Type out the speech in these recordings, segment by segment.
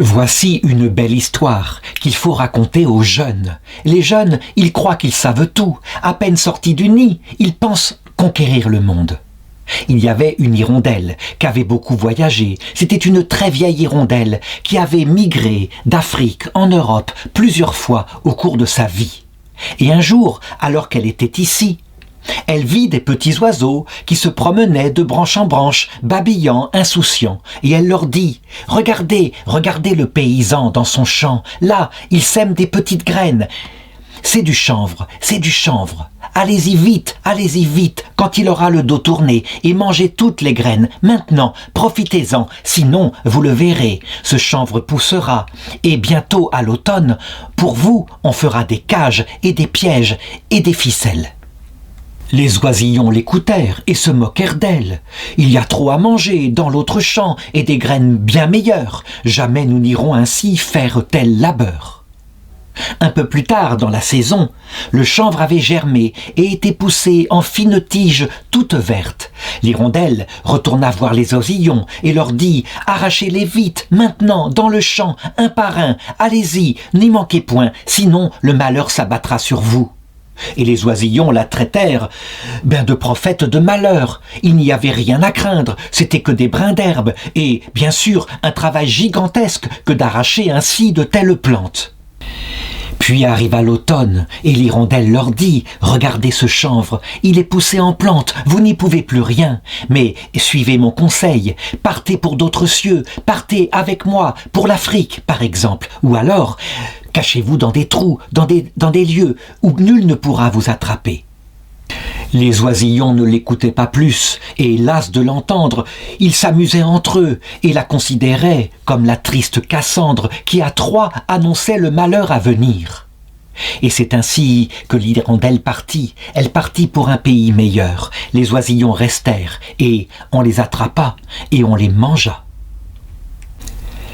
Voici une belle histoire qu'il faut raconter aux jeunes. Les jeunes, ils croient qu'ils savent tout. À peine sortis du nid, ils pensent conquérir le monde. Il y avait une hirondelle qui avait beaucoup voyagé. C'était une très vieille hirondelle qui avait migré d'Afrique en Europe plusieurs fois au cours de sa vie. Et un jour, alors qu'elle était ici, elle vit des petits oiseaux qui se promenaient de branche en branche, babillant, insouciants. Et elle leur dit « Regardez, regardez le paysan dans son champ. Là, il sème des petites graines. C'est du chanvre, c'est du chanvre. Allez-y vite, quand il aura le dos tourné, et mangez toutes les graines. Maintenant, profitez-en, sinon, vous le verrez, ce chanvre poussera. Et bientôt, à l'automne, pour vous, on fera des cages et des pièges et des ficelles. » Les oisillons l'écoutèrent et se moquèrent d'elle. « Il y a trop à manger dans l'autre champ et des graines bien meilleures. Jamais nous n'irons ainsi faire tel labeur. » Un peu plus tard dans la saison, le chanvre avait germé et était poussé en fines tiges toutes vertes. L'hirondelle retourna voir les oisillons et leur dit « Arrachez-les vite, maintenant, dans le champ, un par un. Allez-y, n'y manquez point, sinon le malheur s'abattra sur vous. » Et les oisillons la traitèrent de prophète de malheur. Il n'y avait rien à craindre, c'était que des brins d'herbe et, bien sûr, un travail gigantesque que d'arracher ainsi de telles plantes. Puis arriva l'automne, et l'hirondelle leur dit « Regardez ce chanvre, il est poussé en plante, vous n'y pouvez plus rien. Mais suivez mon conseil, partez pour d'autres cieux, partez avec moi, pour l'Afrique par exemple, ou alors cachez-vous dans des trous, dans des lieux où nul ne pourra vous attraper. » Les oisillons ne l'écoutaient pas plus, et las de l'entendre, ils s'amusaient entre eux et la considéraient comme la triste Cassandre qui à Troie annonçait le malheur à venir. Et c'est ainsi que l'hirondelle partit. Elle partit pour un pays meilleur. Les oisillons restèrent, et on les attrapa, et on les mangea.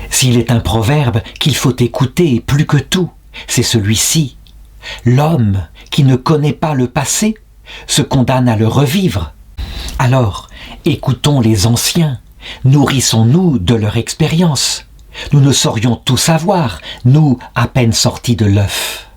S'il est un proverbe qu'il faut écouter plus que tout, c'est celui-ci. L'homme qui ne connaît pas le passé se condamne à le revivre. Alors, écoutons les anciens, nourrissons-nous de leur expérience. Nous ne saurions tout savoir, nous à peine sortis de l'œuf.